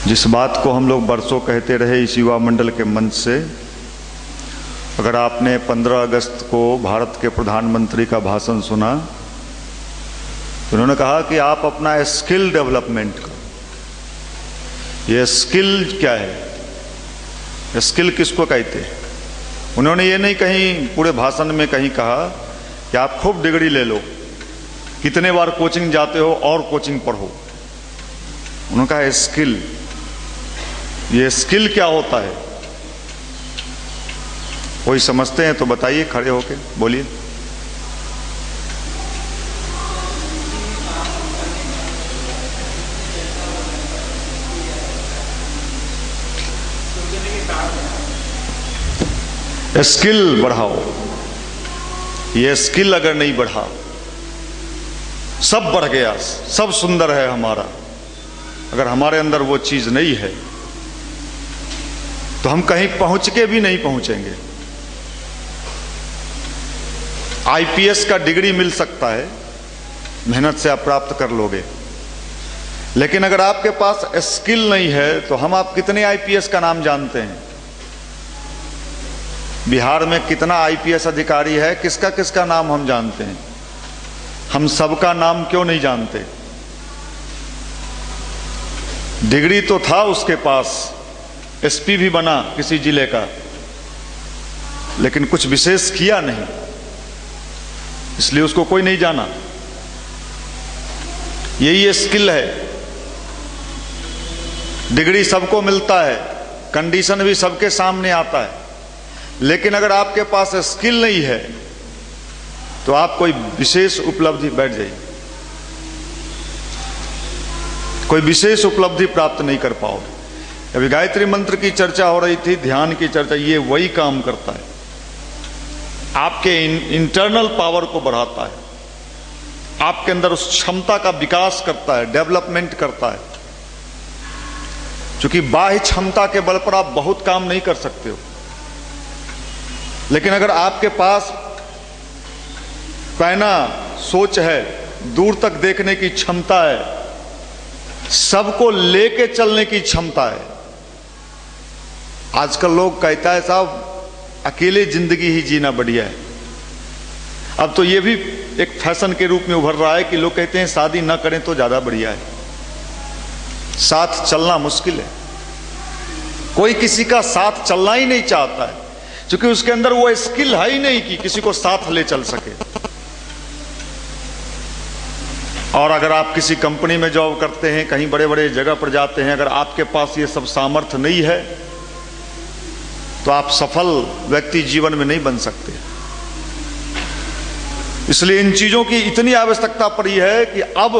जिस बात को हम लोग बरसों कहते रहे इस युवा मंडल के मंच से, अगर आपने 15 अगस्त को भारत के प्रधानमंत्री का भाषण सुना तो उन्होंने कहा कि आप अपना स्किल डेवलपमेंट करो। ये स्किल क्या है? स्किल किसको कहते हैं? उन्होंने ये नहीं कहीं पूरे भाषण में कहीं कहा कि आप खूब डिग्री ले लो, कितने बार कोचिंग जाते हो और कोचिंग पढ़ो। उन्होंने कहा स्किल। ये स्किल क्या होता है? कोई समझते हैं तो बताइए, खड़े होके बोलिए। स्किल बढ़ाओ। ये स्किल अगर नहीं बढ़ा, सब बढ़ गया, सब सुंदर है हमारा, अगर हमारे अंदर वो चीज नहीं है तो हम कहीं पहुंच के भी नहीं पहुंचेंगे। आईपीएस का डिग्री मिल सकता है, मेहनत से आप प्राप्त कर लोगे, लेकिन अगर आपके पास स्किल नहीं है तो हम आप कितने आईपीएस का नाम जानते हैं? बिहार में कितना आईपीएस अधिकारी है, किसका किसका नाम हम जानते हैं? हम सबका नाम क्यों नहीं जानते? डिग्री तो था उसके पास, एसपी भी बना किसी जिले का, लेकिन कुछ विशेष किया नहीं, इसलिए उसको कोई नहीं जाना। यही स्किल है। डिग्री सबको मिलता है, कंडीशन भी सबके सामने आता है, लेकिन अगर आपके पास स्किल नहीं है तो आप कोई विशेष उपलब्धि बैठ जाइए, कोई विशेष उपलब्धि प्राप्त नहीं कर पाओगे। अभी गायत्री मंत्र की चर्चा हो रही थी, ध्यान की चर्चा, ये वही काम करता है, आपके इंटरनल पावर को बढ़ाता है, आपके अंदर उस क्षमता का विकास करता है, डेवलपमेंट करता है। क्योंकि बाह्य क्षमता के बल पर आप बहुत काम नहीं कर सकते हो, लेकिन अगर आपके पास पैना सोच है, दूर तक देखने की क्षमता है, सबको लेके चलने की क्षमता है। आजकल लोग कहता है साहब अकेले जिंदगी ही जीना बढ़िया है। अब तो ये भी एक फैशन के रूप में उभर रहा है कि लोग कहते हैं शादी ना करें तो ज्यादा बढ़िया है। साथ चलना मुश्किल है, कोई किसी का साथ चलना ही नहीं चाहता है, क्योंकि उसके अंदर वो स्किल है ही नहीं कि किसी को साथ ले चल सके। और अगर आप किसी कंपनी में जॉब करते हैं, कहीं बड़े बड़े जगह पर जाते हैं, अगर आपके पास ये सब सामर्थ्य नहीं है तो आप सफल व्यक्ति जीवन में नहीं बन सकते। इसलिए इन चीजों की इतनी आवश्यकता पड़ी है कि अब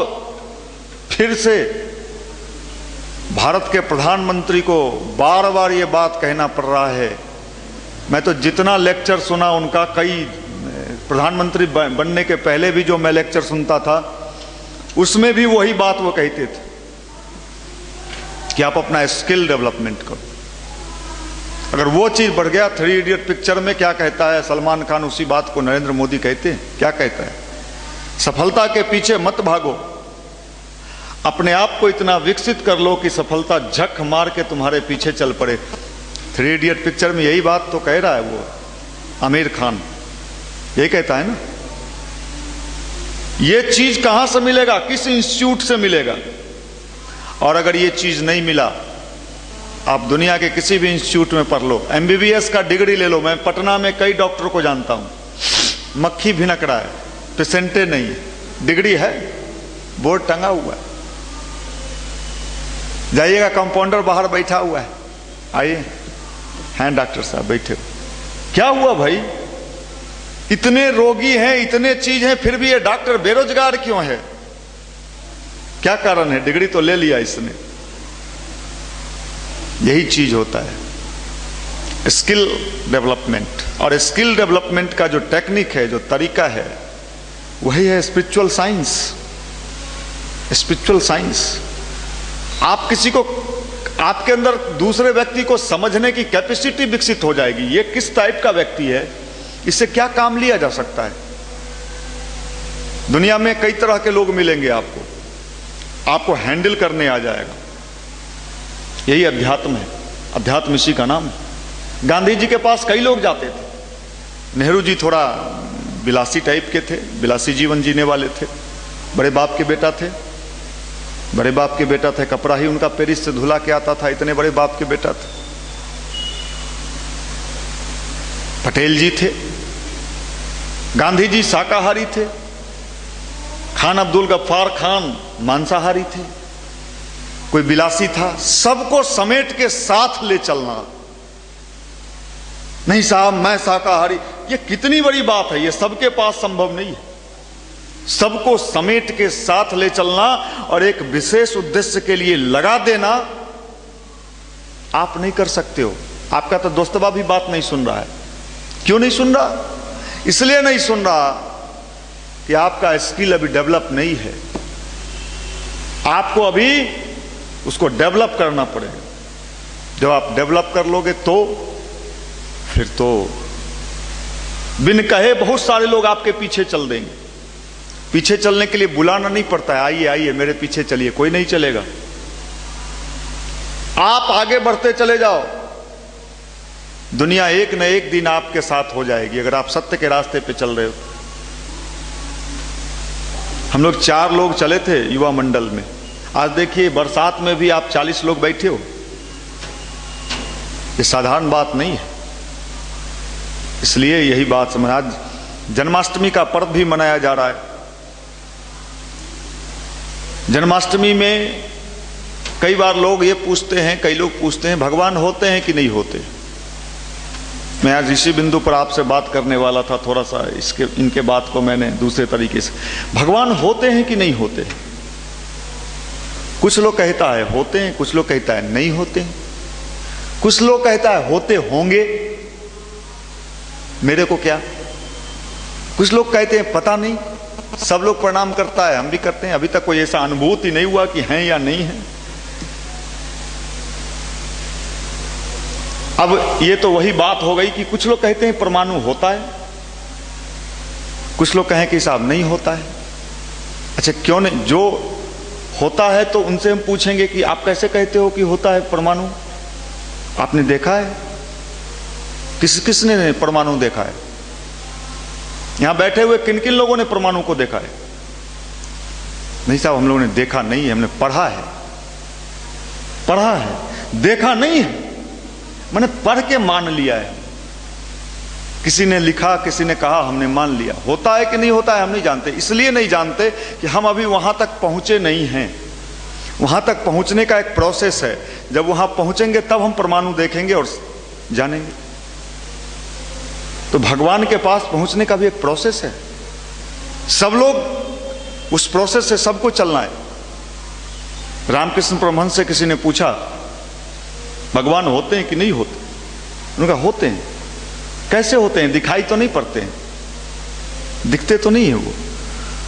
फिर से भारत के प्रधानमंत्री को बार बार ये बात कहना पड़ रहा है। मैं तो जितना लेक्चर सुना उनका, कई प्रधानमंत्री बनने के पहले भी जो मैं लेक्चर सुनता था, उसमें भी वही बात वो कहते थे कि आप अपना स्किल डेवलपमेंट करो। अगर वो चीज बढ़ गया, 3 इडियट पिक्चर में क्या कहता है सलमान खान, उसी बात को नरेंद्र मोदी कहते हैं। क्या कहता है? सफलता के पीछे मत भागो, अपने आप को इतना विकसित कर लो कि सफलता झक मार के तुम्हारे पीछे चल पड़े। 3 इडियट पिक्चर में यही बात तो कह रहा है वो आमिर खान, यही कहता है ना। ये चीज कहां से मिलेगा? किस इंस्टीट्यूट से मिलेगा? और अगर ये चीज नहीं मिला, आप दुनिया के किसी भी इंस्टीट्यूट में पढ़ लो, एमबीबीएस का डिग्री ले लो। मैं पटना में कई डॉक्टर को जानता हूं, मक्खी भिनक रहा है, पेशेंटे नहीं है, डिग्री है, बोर्ड टंगा हुआ है। जाइएगा, कंपाउंडर बाहर बैठा हुआ है, आइए, हैं डॉक्टर साहब बैठे, क्या हुआ भाई? इतने रोगी हैं, इतने चीज हैं, फिर भी ये डॉक्टर बेरोजगार क्यों है? क्या कारण है? डिग्री तो ले लिया इसने। यही चीज होता है स्किल डेवलपमेंट। और स्किल डेवलपमेंट का जो टेक्निक है, जो तरीका है, वही है स्पिरिचुअल साइंस। स्पिरिचुअल साइंस, आप किसी को, आपके अंदर दूसरे व्यक्ति को समझने की कैपेसिटी विकसित हो जाएगी। ये किस टाइप का व्यक्ति है, इससे क्या काम लिया जा सकता है। दुनिया में कई तरह के लोग मिलेंगे आपको हैंडल करने आ जाएगा। यही अध्यात्म है, अध्यात्म इसी का नाम है। गांधी जी के पास कई लोग जाते थे। नेहरू जी थोड़ा विलासी टाइप के थे, विलासी जीवन जीने वाले थे, बड़े बाप के बेटा थे, बड़े बाप के बेटा थे, कपड़ा ही उनका पेरिस से धुला के आता था, इतने बड़े बाप के बेटा थे। पटेल जी थे, गांधी जी शाकाहारी थे, खान अब्दुल गफ्फार खान मांसाहारी थे, कोई विलासी था। सबको समेट के साथ ले चलना, नहीं साहब मैं शाकाहारी, ये कितनी बड़ी बात है, ये सबके पास संभव नहीं है। सबको समेट के साथ ले चलना और एक विशेष उद्देश्य के लिए लगा देना आप नहीं कर सकते हो। आपका तो दोस्तबा भी बात नहीं सुन रहा है। क्यों नहीं सुन रहा? इसलिए नहीं सुन रहा कि आपका स्किल अभी डेवलप नहीं है, आपको अभी उसको डेवलप करना पड़ेगा। जब आप डेवलप कर लोगे तो फिर तो बिन कहे बहुत सारे लोग आपके पीछे चल देंगे। पीछे चलने के लिए बुलाना नहीं पड़ता है, आइए आइए मेरे पीछे चलिए, कोई नहीं चलेगा। आप आगे बढ़ते चले जाओ, दुनिया एक न एक दिन आपके साथ हो जाएगी, अगर आप सत्य के रास्ते पे चल रहे हो। हम लोग 4 लोग चले थे युवा मंडल में, आज देखिए बरसात में भी आप 40 लोग बैठे हो, ये साधारण बात नहीं है। इसलिए यही बात समझ, आज जन्माष्टमी का पर्व भी मनाया जा रहा है। जन्माष्टमी में कई बार लोग ये पूछते हैं, कई लोग पूछते हैं भगवान होते हैं कि नहीं होते। मैं आज इसी बिंदु पर आपसे बात करने वाला था, थोड़ा सा इनके बात को मैंने दूसरे तरीके से, भगवान होते हैं कि नहीं होते। कुछ लोग कहता है होते हैं, कुछ लोग कहता है नहीं होते हैं, कुछ लोग कहता है होते होंगे, मेरे को क्या। कुछ लोग कहते हैं पता नहीं, सब लोग प्रणाम करता है, हम भी करते हैं, अभी तक कोई ऐसा अनुभूति नहीं हुआ कि हैं या नहीं है। अब ये तो वही बात हो गई कि कुछ लोग कहते हैं परमाणु होता है, कुछ लोग कहें कि साहब नहीं होता है। अच्छा क्यों नहीं, जो होता है तो उनसे हम पूछेंगे कि आप कैसे कहते हो कि होता है परमाणु, आपने देखा है? किसने परमाणु देखा है? यहां बैठे हुए किन किन लोगों ने परमाणु को देखा है? नहीं साहब हम लोगों ने देखा नहीं है, हमने पढ़ा है। पढ़ा है, देखा नहीं है, मैंने पढ़ के मान लिया है। किसी ने लिखा, किसी ने कहा, हमने मान लिया। होता है कि नहीं होता है हम नहीं जानते। इसलिए नहीं जानते कि हम अभी वहां तक पहुंचे नहीं हैं। वहां तक पहुंचने का एक प्रोसेस है, जब वहां पहुंचेंगे तब हम परमाणु देखेंगे और जानेंगे। तो भगवान के पास पहुंचने का भी एक प्रोसेस है, सब लोग उस प्रोसेस से सबको चलना है। रामकृष्ण परमहंस से किसी ने पूछा भगवान होते हैं कि नहीं होते? उन्होंने कहा होते हैं। कैसे होते हैं? दिखाई तो नहीं पड़ते हैं, दिखते तो नहीं है वो।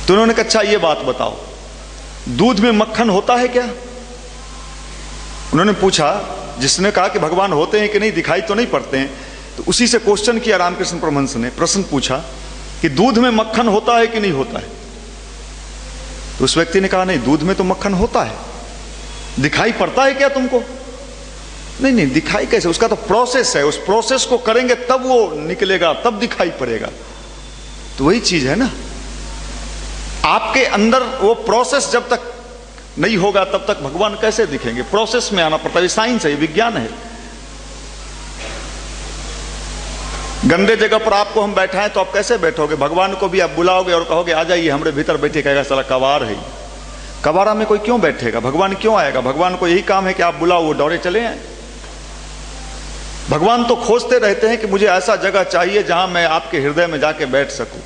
तो उन्होंने कहा अच्छा ये बात बताओ, दूध में मक्खन होता है क्या? उन्होंने पूछा, जिसने कहा कि भगवान होते हैं कि नहीं, दिखाई तो नहीं पड़ते हैं, तो उसी से क्वेश्चन किया रामकृष्ण परमहंस ने, प्रश्न पूछा कि दूध में मक्खन होता है कि नहीं होता है? तो उस व्यक्ति ने कहा नहीं, दूध में तो मक्खन होता है, दिखाई पड़ता है क्या तुमको? नहीं नहीं, दिखाई कैसे, उसका तो प्रोसेस है, उस प्रोसेस को करेंगे तब वो निकलेगा, तब दिखाई पड़ेगा। तो वही चीज है ना, आपके अंदर वो प्रोसेस जब तक नहीं होगा तब तक भगवान कैसे दिखेंगे? प्रोसेस में आना पड़ता है, साइंस है, विज्ञान है। गंदे जगह पर आपको हम बैठाएं तो आप कैसे बैठोगे? भगवान को भी आप बुलाओगे और कहोगे आ जाइए हमारे भीतर बैठे, कहेगा साला कबार है। कबारा में कोई क्यों बैठेगा? भगवान क्यों आएगा? भगवान को यही काम है कि आप बुलाओ, वो दौड़े चले आए। भगवान तो खोजते रहते हैं कि मुझे ऐसा जगह चाहिए जहां मैं आपके हृदय में जाके बैठ सकूं।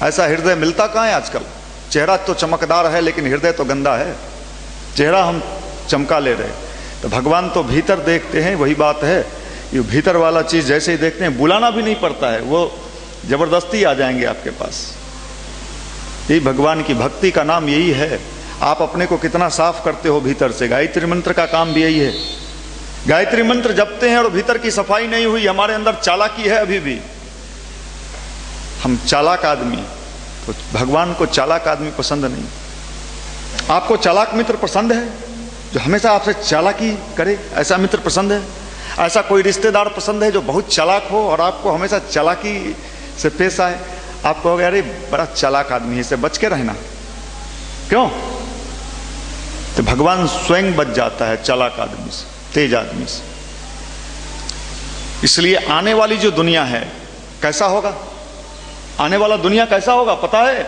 ऐसा हृदय मिलता कहां है आजकल? चेहरा तो चमकदार है लेकिन हृदय तो गंदा है। चेहरा हम चमका ले रहे, तो भगवान तो भीतर देखते हैं। वही बात है, ये भीतर वाला चीज जैसे ही देखते हैं, बुलाना भी नहीं पड़ता है, वो जबरदस्ती आ जाएंगे आपके पास। यही भगवान की भक्ति का नाम यही है। आप अपने को कितना साफ करते हो भीतर से। गायत्री मंत्र का काम भी यही है। गायत्री मंत्र जपते हैं और भीतर की सफाई नहीं हुई, हमारे अंदर चालाकी है अभी भी, हम चालाक आदमी। तो भगवान को चालाक आदमी पसंद नहीं। आपको चालाक मित्र पसंद है? जो हमेशा आपसे चालाकी करे, ऐसा मित्र पसंद है? ऐसा कोई रिश्तेदार पसंद है जो बहुत चालाक हो और आपको हमेशा चालाकी से पेश आए? आप कहोगे अरे बड़ा चालाक आदमी है, इससे बच के रहना। क्यों? तो भगवान स्वयं बच जाता है चालाक आदमी से, तेज आदमी से। इसलिए आने वाली जो दुनिया है कैसा होगा, आने वाला दुनिया कैसा होगा पता है?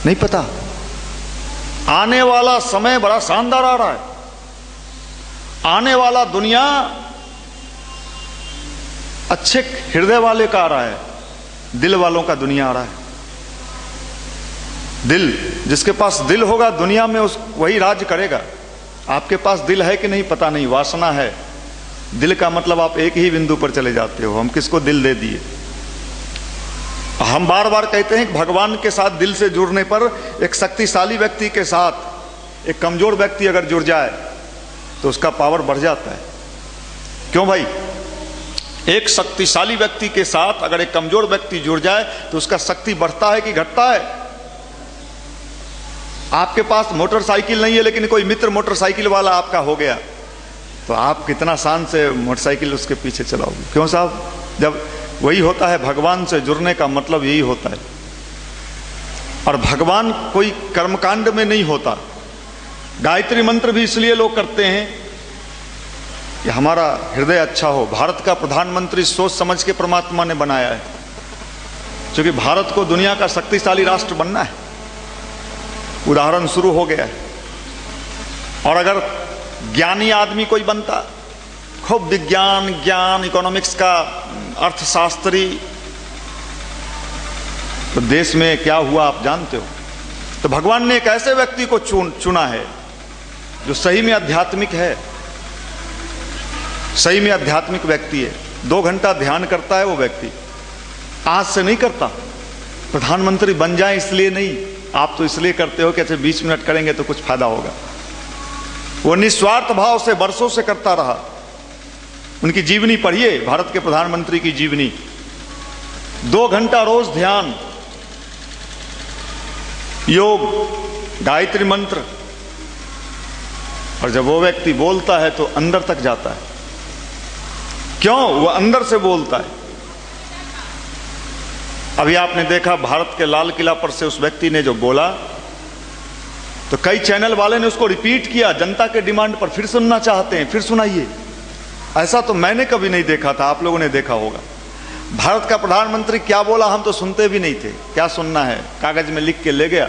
नहीं पता। आने वाला समय बड़ा शानदार आ रहा है। आने वाला दुनिया अच्छे हृदय वाले का आ रहा है, दिल वालों का दुनिया आ रहा है। दिल, जिसके पास दिल होगा दुनिया में वही राज करेगा। आपके पास दिल है कि नहीं पता नहीं, वासना है। दिल का मतलब आप एक ही बिंदु पर चले जाते हो, हम किसको दिल दे दिए। हम बार बार कहते हैं कि भगवान के साथ दिल से जुड़ने पर एक शक्तिशाली व्यक्ति के साथ एक कमजोर व्यक्ति अगर जुड़ जाए तो उसका पावर बढ़ जाता है। क्यों भाई? एक शक्तिशाली व्यक्ति के साथ अगर एक कमजोर व्यक्ति जुड़ जाए तो उसका शक्ति बढ़ता है कि घटता है? आपके पास मोटरसाइकिल नहीं है लेकिन कोई मित्र मोटरसाइकिल वाला आपका हो गया तो आप कितना शान से मोटरसाइकिल उसके पीछे चलाओगे। क्यों साहब? जब वही होता है, भगवान से जुड़ने का मतलब यही होता है। और भगवान कोई कर्मकांड में नहीं होता। गायत्री मंत्र भी इसलिए लोग करते हैं कि हमारा हृदय अच्छा हो। भारत का प्रधानमंत्री सोच समझ के परमात्मा ने बनाया है, क्योंकि भारत को दुनिया का शक्तिशाली राष्ट्र बनना है। उदाहरण शुरू हो गया है। और अगर ज्ञानी आदमी कोई बनता, खूब विज्ञान, ज्ञान, इकोनॉमिक्स का अर्थशास्त्री, तो देश में क्या हुआ आप जानते हो। तो भगवान ने एक ऐसे व्यक्ति को चुना है जो सही में आध्यात्मिक है, सही में आध्यात्मिक व्यक्ति है। 2 घंटा ध्यान करता है वो व्यक्ति, आज से नहीं करता। प्रधानमंत्री बन जाए इसलिए नहीं, आप तो इसलिए करते हो कि अच्छा 20 मिनट करेंगे तो कुछ फायदा होगा। वो निस्वार्थ भाव से वर्षों से करता रहा। उनकी जीवनी पढ़िए, भारत के प्रधानमंत्री की जीवनी। 2 घंटा रोज ध्यान, योग, गायत्री मंत्र। और जब वो व्यक्ति बोलता है तो अंदर तक जाता है। क्यों? वो अंदर से बोलता है। अभी आपने देखा भारत के लाल किला पर से उस व्यक्ति ने जो बोला तो कई चैनल वाले ने उसको रिपीट किया, जनता के डिमांड पर। फिर सुनना चाहते हैं, फिर सुनाइए। ऐसा तो मैंने कभी नहीं देखा था, आप लोगों ने देखा होगा। भारत का प्रधानमंत्री क्या बोला हम तो सुनते भी नहीं थे। क्या सुनना है, कागज में लिख के ले गया,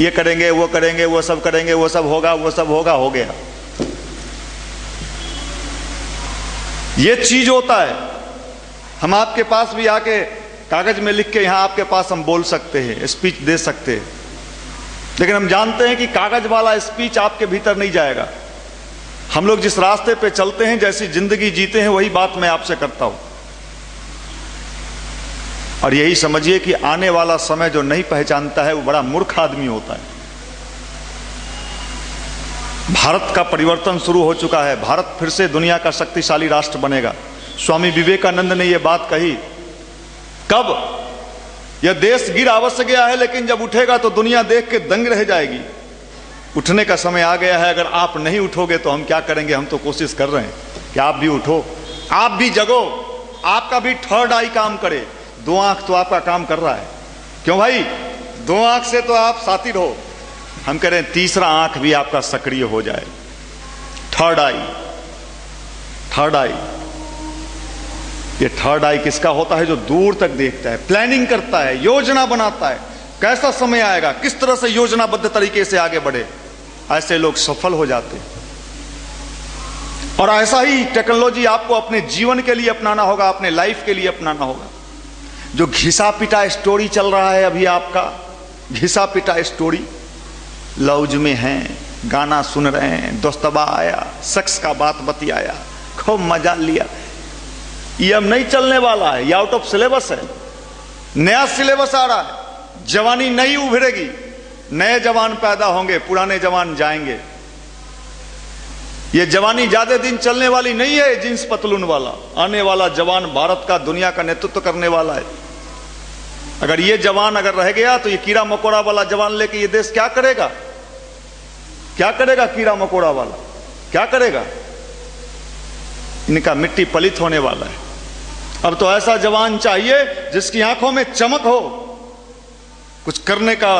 ये करेंगे, वो करेंगे, वो सब करेंगे, वो सब होगा, वो सब होगा, हो गया। ये चीज होता है। हम आपके पास भी आके कागज में लिख के यहां आपके पास हम बोल सकते हैं, स्पीच दे सकते हैं, लेकिन हम जानते हैं कि कागज वाला स्पीच आपके भीतर नहीं जाएगा। हम लोग जिस रास्ते पे चलते हैं, जैसी जिंदगी जीते हैं, वही बात मैं आपसे करता हूं। और यही समझिए कि आने वाला समय जो नहीं पहचानता है वो बड़ा मूर्ख आदमी होता है। भारत का परिवर्तन शुरू हो चुका है। भारत फिर से दुनिया का शक्तिशाली राष्ट्र बनेगा। स्वामी विवेकानंद ने यह बात कही। कब? यह देश गिर अवश्य गया है, लेकिन जब उठेगा तो दुनिया देख के दंग रह जाएगी। उठने का समय आ गया है। अगर आप नहीं उठोगे तो हम क्या करेंगे? हम तो कोशिश कर रहे हैं कि आप भी उठो, आप भी जगो, आपका भी थर्ड आई काम करे। 2 आंख तो आपका काम कर रहा है। क्यों भाई? 2 आंख से तो आप साथी रहो। हम कह रहे हैं तीसरा आंख भी आपका सक्रिय हो जाए। थर्ड आई, थर्ड आई। ये थर्ड आई किसका होता है? जो दूर तक देखता है, प्लानिंग करता है, योजना बनाता है। कैसा समय आएगा, किस तरह से योजनाबद्ध तरीके से आगे बढ़े। ऐसे लोग सफल हो जाते हैं। और ऐसा ही टेक्नोलॉजी आपको अपने जीवन के लिए अपनाना होगा, अपने लाइफ के लिए अपनाना होगा। जो घिसा पिटा स्टोरी चल रहा है अभी आपका, घिसा पिटा स्टोरी, लौज में हैं, गाना सुन रहे हैं, दोस्तबा आया, शख्स का बात बतियाया, खूब मजा लिया, ये अब नहीं चलने वाला है। ये आउट ऑफ सिलेबस है। नया सिलेबस आ रहा है। जवानी नई उभरेगी, नए जवान पैदा होंगे, पुराने जवान जाएंगे। ये जवानी ज्यादा दिन चलने वाली नहीं है, जींस पतलून वाला। आने वाला जवान भारत का, दुनिया का नेतृत्व करने वाला है। अगर ये जवान अगर रह गया तो ये कीड़ा मकोड़ा वाला जवान लेके ये देश क्या करेगा? क्या करेगा कीड़ा मकोड़ा वाला? क्या करेगा? इनका मिट्टी पलित होने वाला है। अब तो ऐसा जवान चाहिए जिसकी आंखों में चमक हो, कुछ करने का।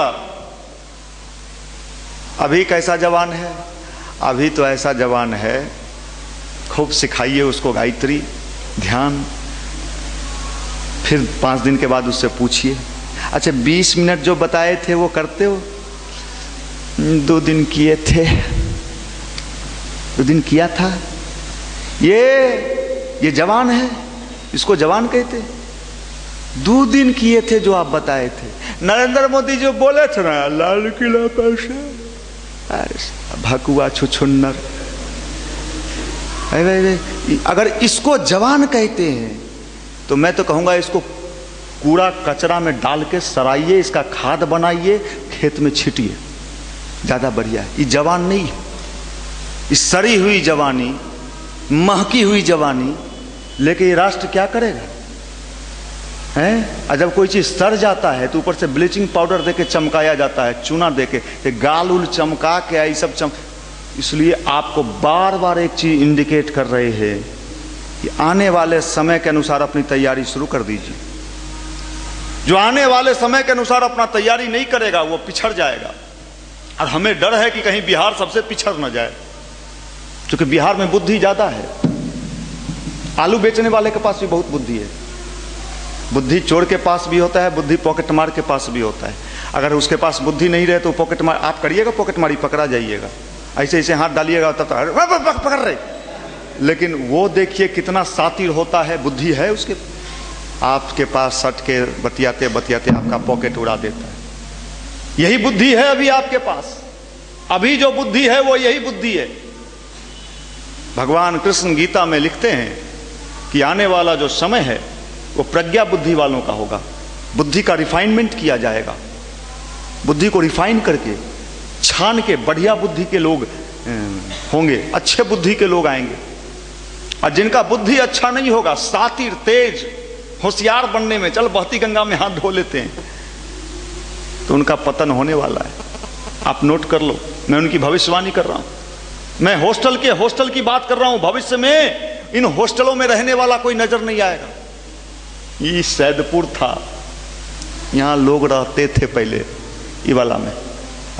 अभी कैसा जवान है? अभी तो ऐसा जवान है, खूब सिखाइए उसको गायत्री, ध्यान, फिर 5 दिन के बाद उससे पूछिए, अच्छा 20 मिनट जो बताए थे वो करते हो? 2 दिन किए थे, 2 दिन किया था। ये जवान है, इसको जवान कहते। 2 दिन किए थे जो आप बताए थे। नरेंद्र मोदी जो बोले थे ना, लाल किला कैसे, भकुआ छुछुन्नर। अगर इसको जवान कहते हैं तो मैं तो कहूंगा इसको कूड़ा कचरा में डाल के सराइए, इसका खाद बनाइए, खेत में छिटिए, ज्यादा बढ़िया है। ये जवान नहीं है, इस सड़ी हुई जवानी, महकी हुई जवानी लेके ये राष्ट्र क्या करेगा? हैं? जब कोई चीज सड़ जाता है तो ऊपर से ब्लीचिंग पाउडर देके चमकाया जाता है, चूना देके, गाल उल चमका के आई सब इसलिए आपको बार बार एक चीज इंडिकेट कर रहे हैं कि आने वाले समय के अनुसार अपनी तैयारी शुरू कर दीजिए। जो आने वाले समय के अनुसार अपना तैयारी नहीं करेगा वो पिछड़ जाएगा। और हमें डर है कि कहीं बिहार सबसे पिछड़ न जाए, क्योंकि बिहार में बुद्धि ज्यादा है। आलू बेचने वाले के पास भी बहुत बुद्धि है। बुद्धि चोर के पास भी होता है, बुद्धि पॉकेट मार के पास भी होता है। अगर उसके पास बुद्धि नहीं रहे तो पॉकेट मार आप करिएगा, पॉकेट मारी पकड़ा जाइएगा, ऐसे ऐसे हाथ डालिएगा तब तक पकड़ रहे। लेकिन वो देखिए कितना सातिर होता है, बुद्धि है उसके, आपके पास सट के बतियाते बतियाते आपका पॉकेट उड़ा देता है। यही बुद्धि है अभी आपके पास। अभी जो बुद्धि है वो यही बुद्धि है। भगवान कृष्ण गीता में लिखते हैं कि आने वाला जो समय है वो प्रज्ञा बुद्धि वालों का होगा। बुद्धि का रिफाइनमेंट किया जाएगा, बुद्धि को रिफाइन करके छान के बढ़िया बुद्धि के लोग होंगे, अच्छे बुद्धि के लोग आएंगे। और जिनका बुद्धि अच्छा नहीं होगा, सातिर तेज होशियार बनने में, चल बहती गंगा में हाथ धो लेते हैं, तो उनका पतन होने वाला है। आप नोट कर लो, मैं उनकी भविष्यवाणी कर रहा हूं। मैं हॉस्टल की बात कर रहा हूं। भविष्य में इन हॉस्टलों में रहने वाला कोई नजर नहीं आएगा। ये सैदपुर था, यहां लोग रहते थे पहले, ये वाला में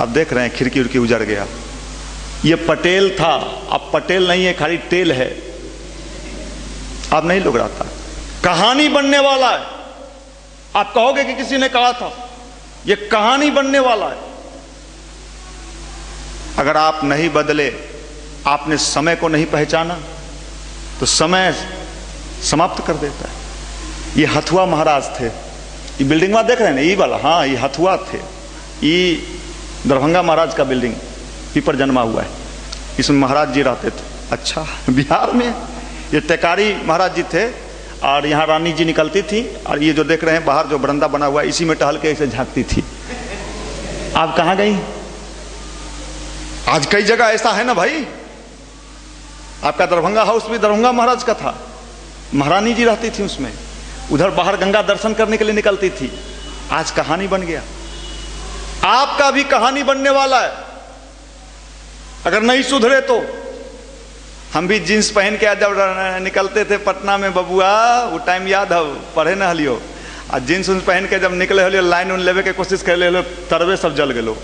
अब देख रहे हैं खिड़की उड़की उजड़ गया। ये पटेल था, अब पटेल नहीं है, खाली टेल है, अब नहीं लोग रहता। कहानी बनने वाला है। आप कहोगे कि किसी ने कहा था, ये कहानी बनने वाला है। अगर आप नहीं बदले, आपने समय को नहीं पहचाना, तो समय समाप्त कर देता है। ये हथुआ महाराज थे, ये बिल्डिंग वहां देख रहे हैं ना, ये वाला, हाँ ये हथुआ थे। ये दरभंगा महाराज का बिल्डिंग पीपर जन्मा हुआ है, इसमें महाराज जी रहते थे। अच्छा, बिहार में ये टेकारी महाराज जी थे और यहाँ रानी जी निकलती थी। और ये जो देख रहे हैं बाहर जो बरंदा बना हुआ है, इसी में टहल के ऐसे झांकती थी। आप कहाँ गई? आज कई जगह ऐसा है ना भाई। आपका दरभंगा हाउस भी दरभंगा महाराज का था, महारानी जी रहती थी उसमें। उधर बाहर गंगा दर्शन करने के लिए निकलती थी। आज कहानी बन गया, आपका भी कहानी बनने वाला है। अगर नहीं सुधरे तो हम भी जींस पहन के जब निकलते थे पटना में बबुआ, वो टाइम याद है, पढ़े न हलियो। आ जींस उन्स पहन के जब निकले हलियो, लाइन उन लेवे के कोशिश कर ले, तरवे सब जल गए।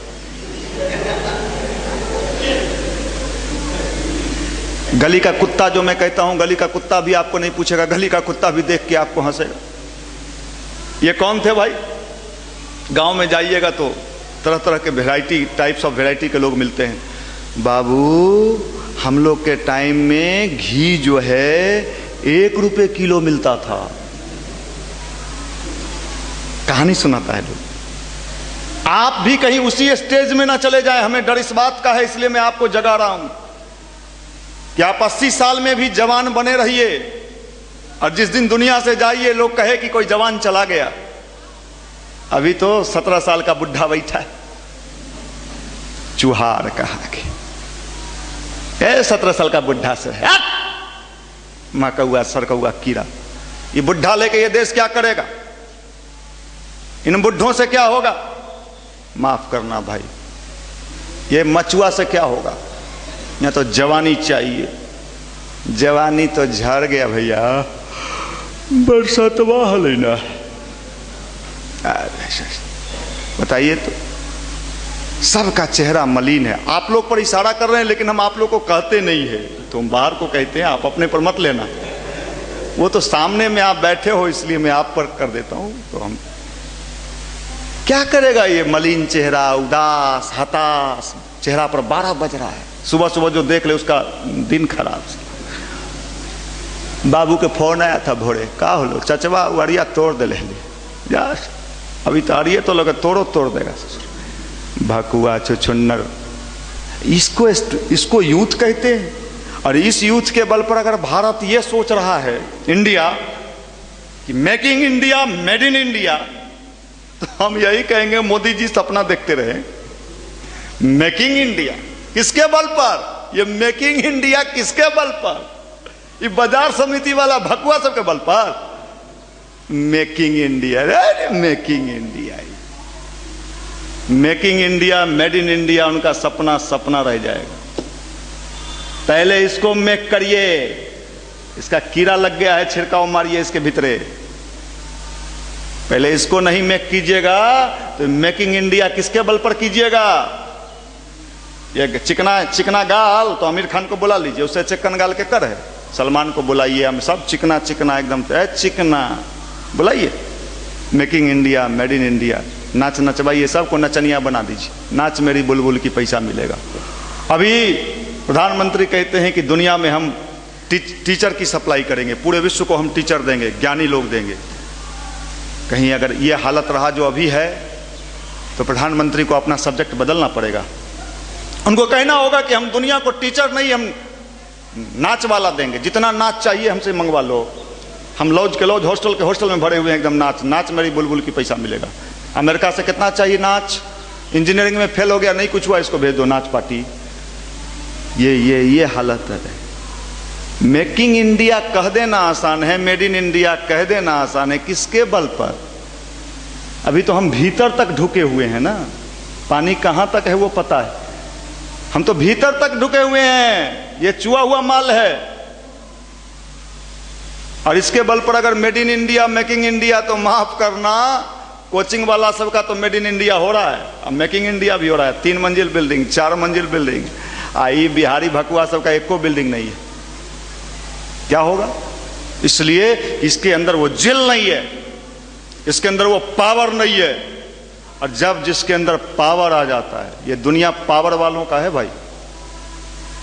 गली का कुत्ता जो मैं कहता हूं, गली का कुत्ता भी आपको नहीं पूछेगा, गली का कुत्ता भी देख के आपको हंसेगा। ये कौन थे भाई? गांव में जाइएगा तो तरह तरह के वैरायटी, टाइप्स ऑफ वैरायटी के लोग मिलते हैं। बाबू, हम लोग के टाइम में घी जो है 1 रुपए किलो मिलता था। कहानी सुनाता है लोग। आप भी कहीं उसी स्टेज में ना चले जाएं, हमें डर इस बात का है, इसलिए मैं आपको जगा रहा हूं कि आप 80 साल में भी जवान बने रहिए। और जिस दिन दुनिया से जाइए लोग कहे कि कोई जवान चला गया। अभी तो 17 साल का बुढ़ा बैठा है, चुहार कहा के 17 साल का बुढ़ा से है, माँ कौआ सर कौआ कीड़ा। ये बुढ़ा लेके ये देश क्या करेगा? इन बुड्ढों से क्या होगा? माफ करना भाई, ये मचुआ से क्या होगा? यहाँ तो जवानी चाहिए। जवानी तो झड़ गया भैया, बरसातवा लेना। बताइए तो, सबका चेहरा मलिन है। आप लोग पर इशारा कर रहे हैं, लेकिन हम आप लोग को कहते नहीं है। तुम बाहर को कहते हैं, आप अपने पर मत लेना। वो तो सामने में आप बैठे हो, इसलिए मैं आप पर कर देता हूं। तो हम क्या करेगा ये मलिन चेहरा, उदास हताश चेहरा पर 12 बज रहा है। सुबह सुबह जो देख ले उसका दिन खराब। बाबू के फोन आया था भोरे, का होलो चचवा अरिया तोड़ दे ले जा, अभी तो अरिया तो लगे तोड़ देगा। भकुआ छुछुन्नर, इसको यूथ कहते हैं। और इस यूथ के बल पर अगर भारत ये सोच रहा है, इंडिया कि making India, made in India, तो हम यही कहेंगे मोदी जी सपना देखते रहे। मेकिंग इंडिया किसके बल पर? ये मेकिंग इंडिया किसके बल पर? ये बाजार समिति वाला भकुआ सबके बल पर making India. Making India, making India, made in India उनका सपना रह जाएगा। पहले इसको मेक करिए, इसका कीड़ा लग गया है, छिड़काव मारिए इसके भीतरे। पहले इसको नहीं मेक कीजिएगा तो मेकिंग इंडिया किसके बल पर कीजिएगा? ये चिकना गाल तो आमिर खान को बुला लीजिए, उससे चिकन गाल के कर है। सलमान को बुलाइए, हम सब चिकना एकदम चिकना बुलाइए। Making India, made in India, नाच नचवाइए, सबको नचनिया बना दीजिए। नाच मेरी बुलबुल की पैसा मिलेगा। अभी प्रधानमंत्री कहते हैं कि दुनिया में हम टीचर की सप्लाई करेंगे, पूरे विश्व को हम टीचर देंगे, ज्ञानी लोग देंगे। कहीं अगर ये हालत रहा जो अभी है, तो प्रधानमंत्री को अपना सब्जेक्ट बदलना पड़ेगा। उनको कहना होगा कि हम दुनिया को टीचर नहीं, हम नाच वाला देंगे। जितना नाच चाहिए हमसे मंगवा लो। हम लॉज के लॉज, हॉस्टल के हॉस्टल में भरे हुए हैं एकदम। नाच मेरी बुलबुल की पैसा मिलेगा। अमेरिका से कितना चाहिए नाच? इंजीनियरिंग में फेल हो गया, नहीं कुछ हुआ, इसको भेज दो नाच पार्टी। ये हालत है। मेकिंग इंडिया कह देना आसान है, मेड इन इंडिया कह देना आसान है। किसके बल पर? अभी तो हम भीतर तक ढुके हुए हैं ना, पानी कहां तक है वो पता है। हम तो भीतर तक ढुके हुए हैं, ये चुआ हुआ माल है। और इसके बल पर अगर made in India, making India, तो माफ करना, कोचिंग वाला सबका तो मेड इन इंडिया हो रहा है, अब मेकिंग इंडिया भी हो रहा है। 3 मंजिल बिल्डिंग, 4 मंजिल बिल्डिंग। आई बिहारी भकुआ सबका एको बिल्डिंग नहीं है। क्या होगा? इसलिए इसके अंदर वो जिल नहीं है, इसके अंदर वो पावर नहीं है। और जब जिसके अंदर पावर आ जाता है, ये दुनिया पावर वालों का है भाई।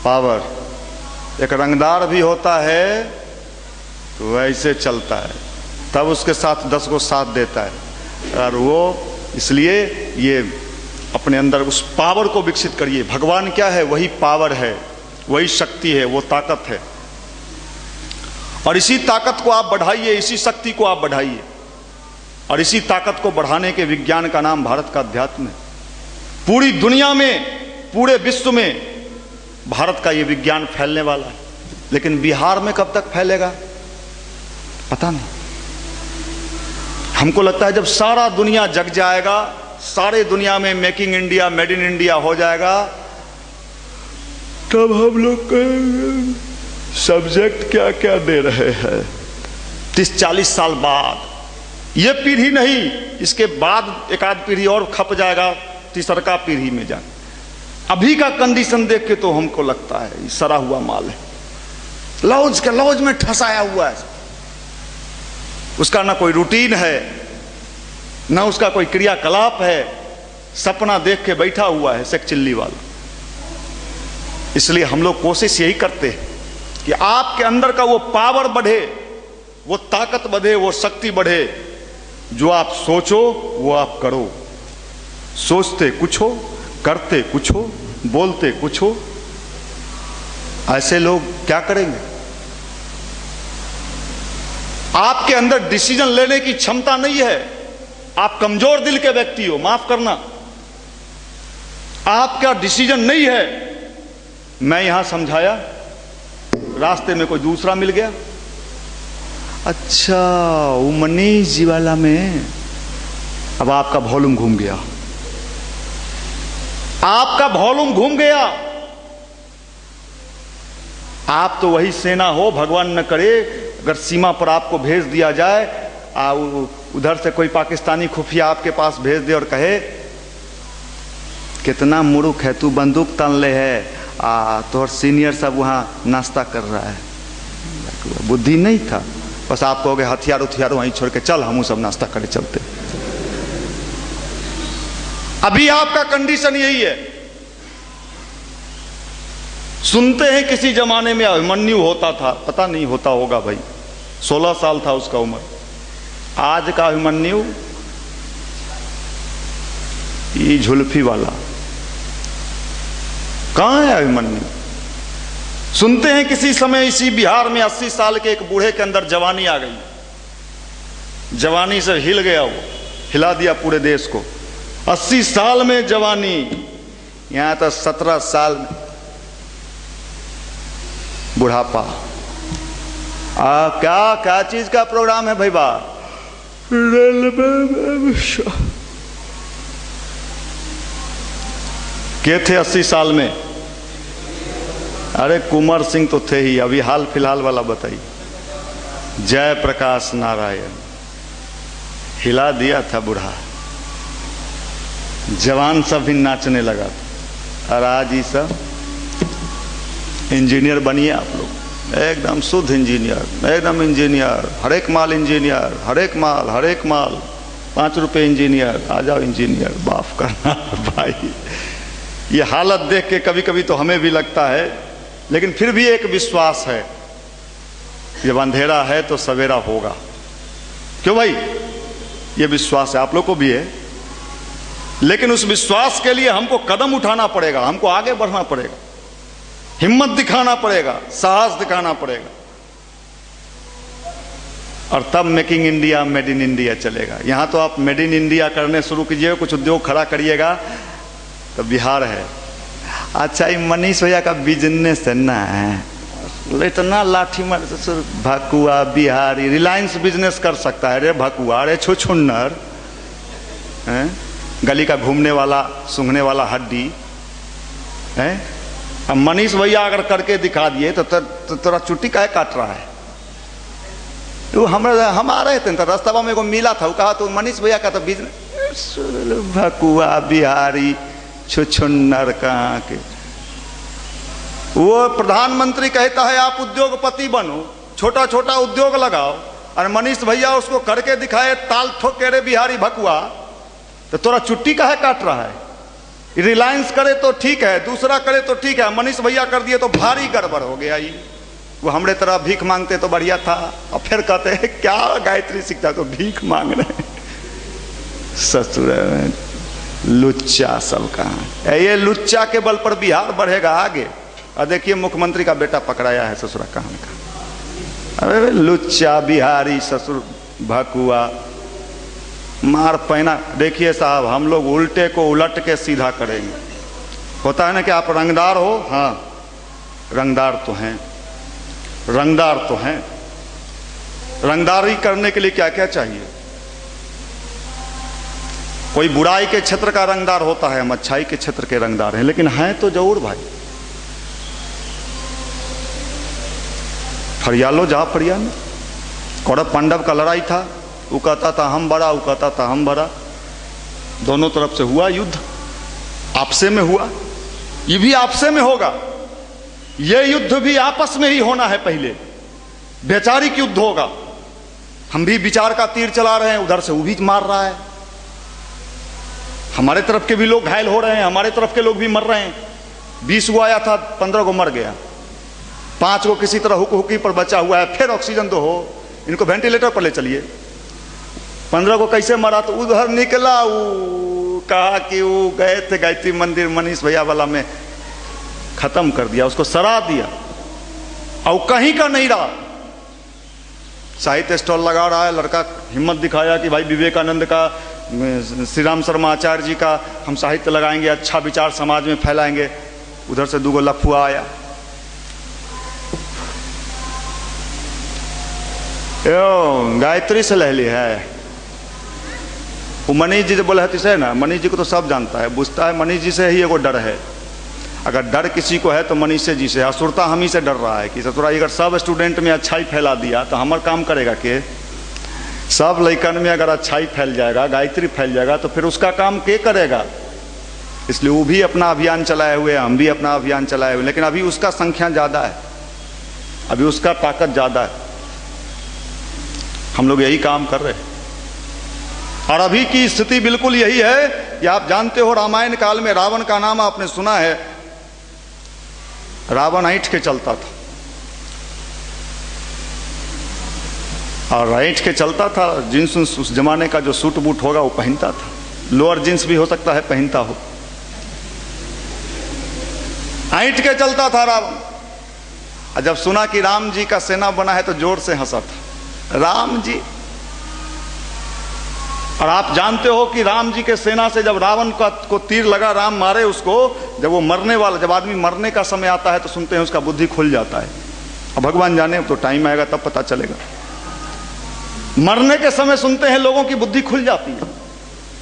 पावर एक रंगदार भी होता है तो वैसे चलता है, तब उसके साथ 10 को साथ देता है। और वो इसलिए ये अपने अंदर उस पावर को विकसित करिए। भगवान क्या है? वही पावर है, वही शक्ति है, वो ताकत है। और इसी ताकत को आप बढ़ाइए, इसी शक्ति को आप बढ़ाइए। और इसी ताकत को बढ़ाने के विज्ञान का नाम भारत का अध्यात्म है। पूरी दुनिया में, पूरे विश्व में भारत का ये विज्ञान फैलने वाला है। लेकिन बिहार में कब तक फैलेगा पता नहीं। हमको लगता है जब सारा दुनिया जग जाएगा, सारे दुनिया में making India, made in India हो जाएगा, तब हम लोग सब्जेक्ट क्या क्या दे रहे हैं। 30-40 साल बाद, ये पीढ़ी नहीं, इसके बाद एक आध पीढ़ी और खप जाएगा, तीसरा पीढ़ी में जा। अभी का कंडीशन देख के तो हमको लगता है सड़ा हुआ माल है, लॉज के लॉज में ठसाया हुआ है। उसका ना कोई रूटीन है, ना उसका कोई क्रियाकलाप है, सपना देख के बैठा हुआ है सेक चिल्ली वाला। इसलिए हम लोग कोशिश यही करते हैं कि आपके अंदर का वो पावर बढ़े, वो ताकत बढ़े, वो शक्ति बढ़े। जो आप सोचो वो आप करो। सोचते कुछ हो, करते कुछ हो, बोलते कुछ हो। ऐसे लोग क्या करेंगे? आपके अंदर डिसीजन लेने की क्षमता नहीं है, आप कमजोर दिल के व्यक्ति हो, माफ करना, आपका डिसीजन नहीं है। मैं यहां समझाया, रास्ते में कोई दूसरा मिल गया, अच्छा वो मनीष जी वाला में अब आपका वॉल्यूम घूम गया, आपका वॉल्यूम घूम गया। आप तो वही सेना हो, भगवान न करे अगर सीमा पर आपको भेज दिया जाए, उधर से कोई पाकिस्तानी खुफिया आपके पास भेज दे और कहे कितना मुरुख है तू, बंदूक तान ले है, तो सीनियर सब वहाँ नाश्ता कर रहा है। बुद्धि नहीं था, बस आप कहोगे हथियार उथियार वहीं छोड़ के चल, हम सब नाश्ता करे चलते। अभी आपका कंडीशन यही है। सुनते हैं किसी जमाने में अभिमन्यु होता था, पता नहीं होता होगा भाई, 16 साल था उसका उम्र। आज का अभिमन्यु ये झुल्फी वाला, कहां है अभिमन्यु? सुनते हैं किसी समय इसी बिहार में 80 साल के एक बूढ़े के अंदर जवानी आ गई, जवानी से हिल गया, वो हिला दिया पूरे देश को। 80 साल में जवानी, यहां तो 17 साल बुढ़ापा। क्या क्या चीज का प्रोग्राम है भाई? के थे 80 साल में? अरे कुंवर सिंह तो थे ही। अभी हाल फिलहाल वाला बताइए, जयप्रकाश नारायण हिला दिया था बूढ़ा, जवान सब भी नाचने लगा था। और आज ही सब इंजीनियर बनिए आप लोग, एकदम शुद्ध इंजीनियर, एकदम इंजीनियर, हर एक माल इंजीनियर, हर एक माल 5 रुपए इंजीनियर, आ जाओ इंजीनियर, माफ करना भाई। ये हालत देख के कभी कभी तो हमें भी लगता है, लेकिन फिर भी एक विश्वास है, जब अंधेरा है तो सवेरा होगा। क्यों भाई? ये विश्वास है, आप लोग को भी है। लेकिन उस विश्वास के लिए हमको कदम उठाना पड़ेगा, हमको आगे बढ़ना पड़ेगा, हिम्मत दिखाना पड़ेगा, साहस दिखाना पड़ेगा, और तब making India, made in India चलेगा। यहां तो आप मेड इन इंडिया करने शुरू कीजिए, कुछ उद्योग खड़ा करिएगा तो बिहार है। अच्छा, ये मनीष भैया का बिजनेस है ना, इतना लाठी मार, भकुआ बिहारी रिलायंस बिजनेस कर सकता है रे भकुआ, अरे छुछुन्नर, गली का घूमने वाला, सूंघने वाला हड्डी है। अब मनीष भैया अगर करके दिखा दिए तो तेरा चुट्टी काहे काट रहा है? वो हम आ रहे थे तो रास्ता में को मिला था, वो कहा तो मनीष भैया का तो बिजनेस, भकुआ बिहारी छुछुन्नर कहाँ के। वो प्रधानमंत्री कहता है आप उद्योगपति बनो, छोटा छोटा उद्योग लगाओ, और मनीष भैया उसको करके दिखाए, ताल ठोक के रे बिहारी भकुआ, तो तोरा चुट्टी काहे काट रहा है? रिलायंस करे तो ठीक है, दूसरा करे तो ठीक है, मनीष भैया कर दिए तो भारी गड़बड़ हो गया। ये वो हमरे तरह भीख मांगते तो बढ़िया था, और फिर कहते हैं क्या गायत्री सीखता तो भीख मांग रहे, ससुर लुच्चा सब कहाँ। ये लुच्चा के बल पर बिहार बढ़ेगा आगे। और देखिए मुख्यमंत्री का बेटा पकड़ाया है ससुरा कहाँ का। अरे लुच्चा बिहारी ससुर भकुआ मार पैना। देखिए साहब, हम लोग उल्टे को उलट के सीधा करेंगे। होता है ना कि आप रंगदार हो, हाँ रंगदार तो हैं, रंगदार तो हैं। रंगदारी करने के लिए क्या क्या चाहिए? कोई बुराई के क्षेत्र का रंगदार होता है, हम अच्छाई के क्षेत्र के रंगदार हैं, लेकिन हैं तो जरूर भाई। फरियालो जहां फरियालो, कौरव पांडव का लड़ाई था, वो कहता था हम बड़ा, वो कहता था हम बड़ा, दोनों तरफ से हुआ युद्ध, आपसे में हुआ, ये भी आपसे में होगा। ये युद्ध भी आपस में ही होना है, पहले वैचारिक युद्ध होगा। हम भी विचार का तीर चला रहे हैं, उधर से वो भी मार रहा है, हमारे तरफ के भी लोग घायल हो रहे हैं, हमारे तरफ के लोग भी मर रहे हैं। 20 को आया था, 15 को मर गया, 5 को किसी तरह हुकी पर बचा हुआ है। फिर ऑक्सीजन तो हो, इनको वेंटिलेटर पर ले चलिए। 15 को कैसे मरा? तो उधर निकला, वो कहा कि वो गए थे गायत्री मंदिर, मनीष भैया वाला में खत्म कर दिया, उसको सरा दिया, और कहीं का नहीं रहा। साहित्य स्टॉल लगा रहा है लड़का, हिम्मत दिखाया कि भाई विवेकानंद का, श्री राम शर्मा आचार्य जी का हम साहित्य लगाएंगे, अच्छा विचार समाज में फैलाएंगे। उधर से 2 लफुआ आया, यो गायत्री से ले ली है, वो मनीष जी जो बोले हती से ना, मनीष जी को तो सब जानता है, बुझता है मनीष जी से ही एगो डर है। अगर डर किसी को है तो मनीष जी से। असुरता हम ही से डर रहा है कि ससुरा अगर सब स्टूडेंट में अच्छाई फैला दिया तो हमार काम करेगा के? सब लइकन में अगर अच्छाई फैल जाएगा, गायत्री फैल जाएगा, तो फिर उसका काम के करेगा? इसलिए वो भी अपना अभियान चलाए हुए, हम भी अपना अभियान चलाए हुए, लेकिन अभी उसका संख्या ज्यादा है, अभी उसका ताकत ज्यादा है। हम लोग यही काम कर रहे हैं। और अभी की स्थिति बिल्कुल यही है कि आप जानते हो रामायण काल में रावण का नाम आपने सुना है। रावण ऐंठ के चलता था, और ऐंठ के चलता था। जींस उस जमाने का जो सूट बूट होगा वो पहनता था, लोअर जींस भी हो सकता है पहनता हो। ऐंठ के चलता था रावण। और जब सुना कि राम जी का सेना बना है तो जोर से हंसा था, राम जी। और आप जानते हो कि राम जी के सेना से जब रावण को तीर लगा, राम मारे उसको, जब वो मरने वाला, जब आदमी मरने का समय आता है तो सुनते हैं उसका बुद्धि खुल जाता है। अब भगवान जाने, तो टाइम आएगा तब पता चलेगा। मरने के समय सुनते हैं लोगों की बुद्धि खुल जाती है।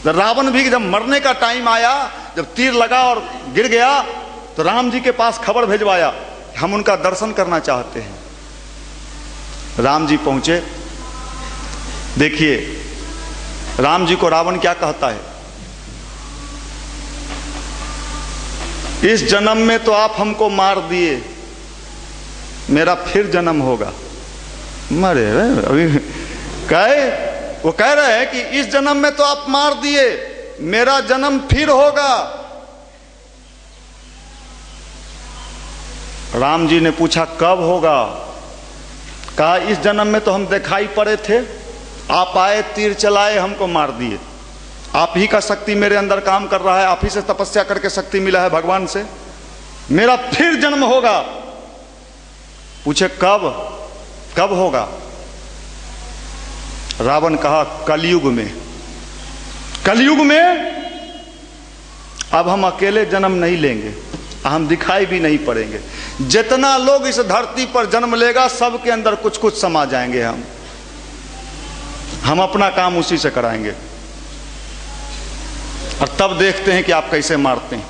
जब रावण भी जब मरने का टाइम आया, जब तीर लगा और गिर गया, तो राम जी के पास खबर भेजवाया, हम उनका दर्शन करना चाहते हैं। राम जी पहुंचे। देखिए राम जी को रावण क्या कहता है, इस जन्म में तो आप हमको मार दिए, मेरा फिर जन्म होगा। मरे अभी वो कह रहे हैं कि इस जन्म में तो आप मार दिए, मेरा जन्म फिर होगा। राम जी ने पूछा कब होगा? कहा इस जन्म में तो हम दिखाई पड़े थे, आप आए, तीर चलाए, हमको मार दिए। आप ही का शक्ति मेरे अंदर काम कर रहा है, आप ही से तपस्या करके शक्ति मिला है भगवान से, मेरा फिर जन्म होगा। पूछे कब? कब होगा? रावण कहा कलयुग में। कलयुग में अब हम अकेले जन्म नहीं लेंगे, हम दिखाई भी नहीं पड़ेंगे। जितना लोग इस धरती पर जन्म लेगा सबके अंदर कुछ कुछ समा जाएंगे। हम अपना काम उसी से कराएंगे, और तब देखते हैं कि आप कैसे मारते हैं।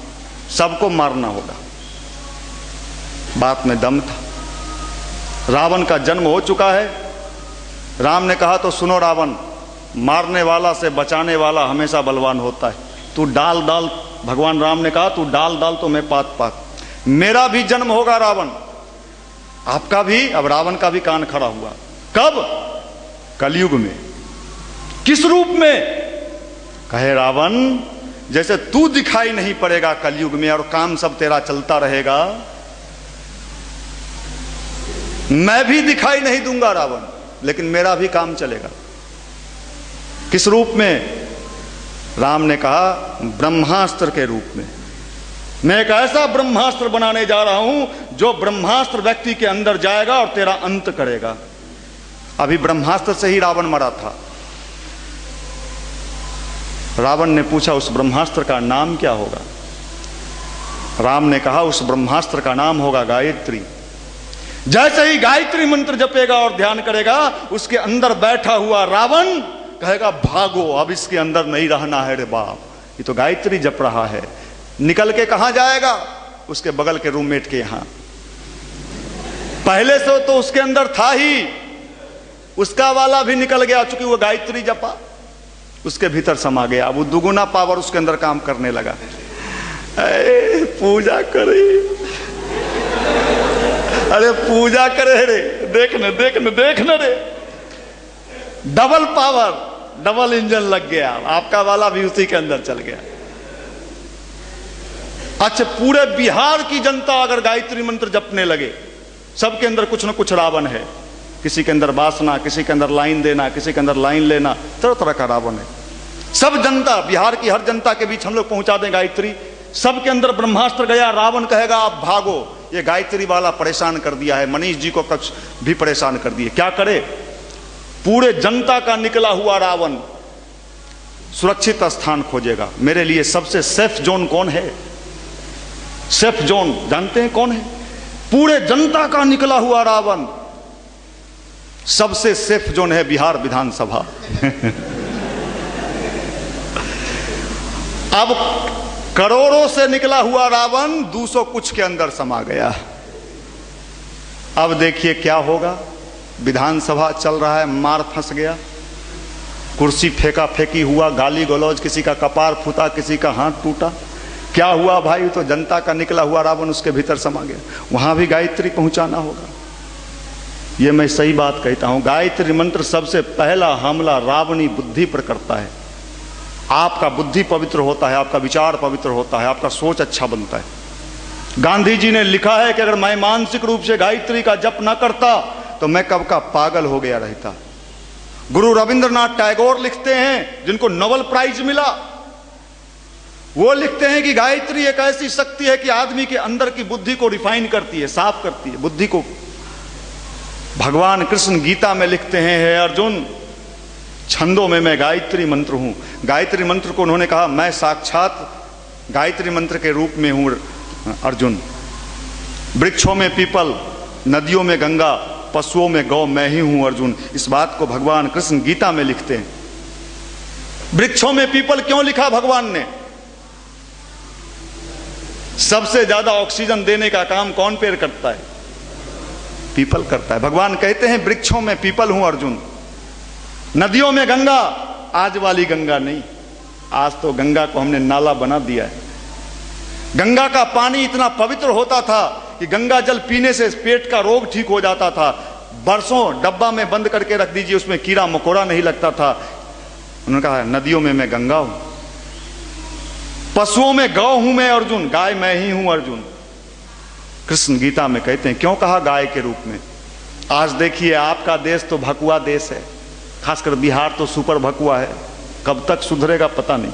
सबको मारना होगा। बात में दम था। रावण का जन्म हो चुका है। राम ने कहा तो सुनो रावण, मारने वाला से बचाने वाला हमेशा बलवान होता है। तू डाल डाल, भगवान राम ने कहा तू डाल डाल तो मैं पात पात। मेरा भी जन्म होगा रावण, आपका भी। अब रावण का भी कान खड़ा हुआ। कब? कलयुग में। किस रूप में? कहे रावण, जैसे तू दिखाई नहीं पड़ेगा कलयुग में और काम सब तेरा चलता रहेगा, मैं भी दिखाई नहीं दूंगा रावण, लेकिन मेरा भी काम चलेगा। किस रूप में? राम ने कहा ब्रह्मास्त्र के रूप में। मैं एक ऐसा ब्रह्मास्त्र बनाने जा रहा हूं जो ब्रह्मास्त्र व्यक्ति के अंदर जाएगा और तेरा अंत करेगा। अभी ब्रह्मास्त्र से ही रावण मरा था। रावण ने पूछा उस ब्रह्मास्त्र का नाम क्या होगा? राम ने कहा उस ब्रह्मास्त्र का नाम होगा गायत्री। जैसे ही गायत्री मंत्र जपेगा और ध्यान करेगा, उसके अंदर बैठा हुआ रावण कहेगा भागो, अब इसके अंदर नहीं रहना है रे बाप, ये तो गायत्री जप रहा है। निकल के कहां जाएगा? उसके बगल के रूममेट के यहां। पहले से तो उसके अंदर था ही, उसका वाला भी निकल गया, चूंकि वो गायत्री जपा उसके भीतर समा गया। वो दुगुना पावर उसके अंदर काम करने लगा। पूजा करे, अरे पूजा करे रे, देखने देखने देखने रे, डबल पावर, डबल इंजन लग गया। आपका वाला भी उसी के अंदर चल गया। अच्छा, पूरे बिहार की जनता अगर गायत्री मंत्र जपने लगे, सबके अंदर कुछ ना कुछ रावण है। किसी के अंदर वासना, किसी के अंदर लाइन देना, किसी के अंदर लाइन लेना, तरह तरह का रावण है। सब जनता, बिहार की हर जनता के बीच हम लोग पहुंचा दें गायत्री। सबके अंदर ब्रह्मास्त्र गया, रावण कहेगा आप भागो, ये गायत्री वाला परेशान कर दिया है, मनीष जी को कुछ भी परेशान कर दिए। क्या करे? पूरे जनता का निकला हुआ रावण सुरक्षित स्थान खोजेगा। मेरे लिए सबसे सेफ जोन कौन है? सेफ जोन जानते हैं कौन है? पूरे जनता का निकला हुआ रावण। सबसे सेफ जोन है बिहार विधानसभा। अब करोड़ों से निकला हुआ रावण 200 कुछ के अंदर समा गया। अब देखिए क्या होगा। विधानसभा चल रहा है, मार फंस गया, कुर्सी फेंका फेंकी हुआ, गाली गलौज, किसी का कपार फूटा, किसी का हाथ टूटा। क्या हुआ भाई? तो जनता का निकला हुआ रावण उसके भीतर समा गया। वहां भी गायत्री पहुंचाना होगा। ये मैं सही बात कहता हूं। गायत्री मंत्र सबसे पहला हमला रावणी बुद्धि पर करता है। आपका बुद्धि पवित्र होता है, आपका विचार पवित्र होता है, आपका सोच अच्छा बनता है। गांधी जी ने लिखा है कि अगर मैं मानसिक रूप से गायत्री का जप न करता तो मैं कब का पागल हो गया रहता। गुरु रविंद्रनाथ टैगोर लिखते हैं, जिनको नोबेल प्राइज मिला, वो लिखते हैं कि गायत्री एक ऐसी शक्ति है कि आदमी के अंदर की बुद्धि को रिफाइन करती है, साफ करती है बुद्धि को। भगवान कृष्ण गीता में लिखते हैं, हे अर्जुन, छंदों में मैं गायत्री मंत्र हूं। गायत्री मंत्र को उन्होंने कहा, मैं साक्षात गायत्री मंत्र के रूप में हूं अर्जुन। वृक्षों में पीपल, नदियों में गंगा, पशुओं में गौ, मैं ही हूं अर्जुन। इस बात को भगवान कृष्ण गीता में लिखते हैं। वृक्षों में पीपल क्यों लिखा भगवान ने? सबसे ज्यादा ऑक्सीजन देने का काम कौन पेड़ करता है? पीपल करता है। भगवान कहते हैं वृक्षों में पीपल हूं अर्जुन। नदियों में गंगा, आज वाली गंगा नहीं, आज तो गंगा को हमने नाला बना दिया है। गंगा का पानी इतना पवित्र होता था कि गंगा जल पीने से पेट का रोग ठीक हो जाता था। बरसों डब्बा में बंद करके रख दीजिए, उसमें कीड़ा मकोड़ा नहीं लगता था। उन्होंने कहा नदियों में मैं गंगा हूं, पशुओं में गौ हूं मैं अर्जुन, गाय मैं ही हूं अर्जुन। कृष्ण गीता में कहते हैं, क्यों कहा गाय के रूप में? आज देखिए आपका देश तो भकुआ देश है, खासकर बिहार तो सुपर भकुआ है, कब तक सुधरेगा पता नहीं।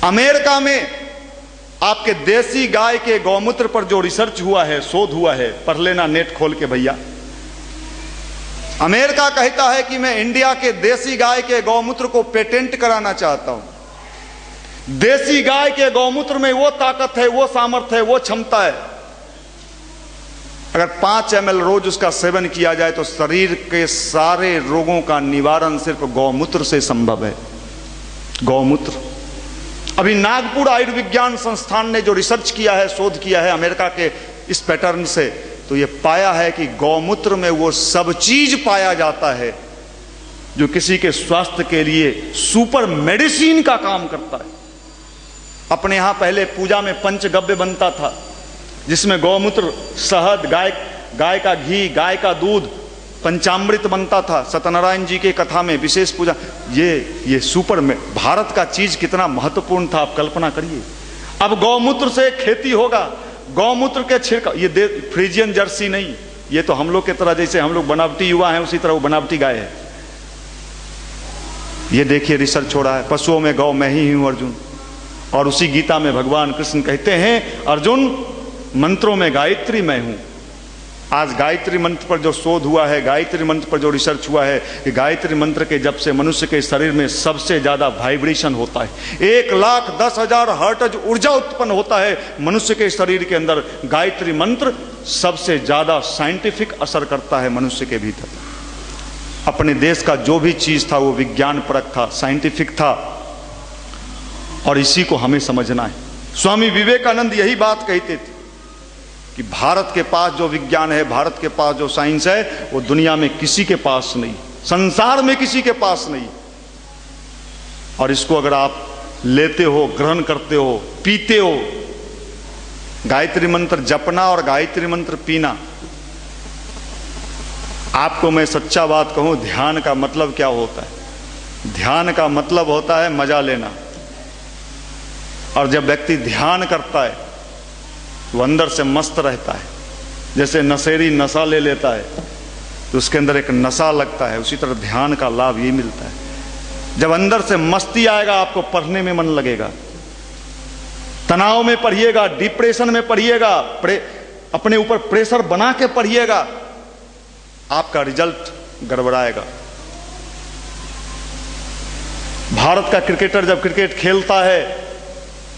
अमेरिका में आपके देसी गाय के गौमूत्र पर जो रिसर्च हुआ है, शोध हुआ है, पढ़ लेना नेट खोल के भैया। अमेरिका कहता है कि मैं इंडिया के देसी गाय के गौमूत्र को पेटेंट कराना चाहता हूं। देसी गाय के गौमूत्र में वो ताकत है, वो सामर्थ्य है, वो क्षमता है, अगर 5 ml रोज उसका सेवन किया जाए तो शरीर के सारे रोगों का निवारण सिर्फ गौमूत्र से संभव है। गौमूत्र। अभी नागपुर आयुर्विज्ञान संस्थान ने जो रिसर्च किया है, शोध किया है अमेरिका के इस पैटर्न से, तो ये पाया है कि गौमूत्र में वो सब चीज पाया जाता है जो किसी के स्वास्थ्य के लिए सुपर मेडिसिन का काम करता है। अपने यहां पहले पूजा में पंचगव्य बनता था, जिसमें गौमूत्र, शहद, गाय का घी, गाय का दूध, पंचामृत बनता था। सत्यनारायण जी के कथा में विशेष पूजा। ये सुपर में भारत का चीज कितना महत्वपूर्ण था, आप कल्पना करिए। अब गौमूत्र से खेती होगा, गौमूत्र के छिड़काव। ये फ्रीजियन जर्सी नहीं, ये तो हम लोग के तरह, जैसे हम लोग बनावटी युवा हैं उसी तरह वो बनावटी गाय है। ये देखिए रिसर्च हो रहा है। पशुओं में गौ मैं ही हूं अर्जुन। और उसी गीता में भगवान कृष्ण कहते हैं, अर्जुन मंत्रों में गायत्री मैं हूं। आज गायत्री मंत्र पर जो शोध हुआ है, गायत्री मंत्र पर जो रिसर्च हुआ है, कि गायत्री मंत्र के जप से मनुष्य के शरीर में सबसे ज्यादा वाइब्रेशन होता है। 1,10,000 हर्ट्ज ऊर्जा उत्पन्न होता है मनुष्य के शरीर के अंदर। गायत्री मंत्र सबसे ज्यादा साइंटिफिक असर करता है मनुष्य के भीतर। अपने देश का जो भी चीज था वो विज्ञान परक था, साइंटिफिक था, और इसी को हमें समझना है। स्वामी विवेकानंद यही बात कहते थे कि भारत के पास जो विज्ञान है, भारत के पास जो साइंस है, वो दुनिया में किसी के पास नहीं, संसार में किसी के पास नहीं। और इसको अगर आप लेते हो, ग्रहण करते हो, पीते हो, गायत्री मंत्र जपना और गायत्री मंत्र पीना, आपको मैं सच्चा बात कहूं, ध्यान का मतलब क्या होता है? ध्यान का मतलब होता है मजा लेना। और जब व्यक्ति ध्यान करता है वो अंदर से मस्त रहता है। जैसे नशेड़ी नशा ले लेता है तो उसके अंदर एक नशा लगता है, उसी तरह ध्यान का लाभ ये मिलता है। जब अंदर से मस्ती आएगा, आपको पढ़ने में मन लगेगा, तनाव में पढ़िएगा, डिप्रेशन में पढ़िएगा, अपने ऊपर प्रेशर बना के पढ़िएगा, आपका रिजल्ट गड़बड़ाएगा। भारत का क्रिकेटर जब क्रिकेट खेलता है,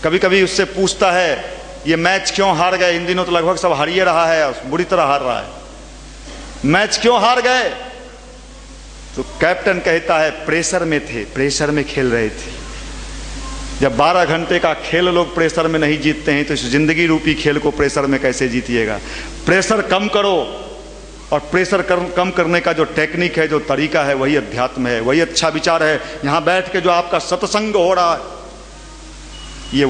कभी कभी उससे पूछता है ये मैच क्यों हार गए? इन दिनों तो लगभग सब हारिए रहा है, बुरी तरह हार रहा है। मैच क्यों हार गए? तो कैप्टन कहता है प्रेशर में थे, प्रेशर में खेल रहे थे। जब 12 घंटे का खेल लोग प्रेशर में नहीं जीतते हैं तो इस जिंदगी रूपी खेल को प्रेशर में कैसे जीतिएगा। प्रेशर कम करो, और प्रेशर कम करने का जो टेक्निक है, जो तरीका है, वही अध्यात्म है, वही अच्छा विचार है। यहाँ बैठ के जो आपका सत्संग हो रहा है, ये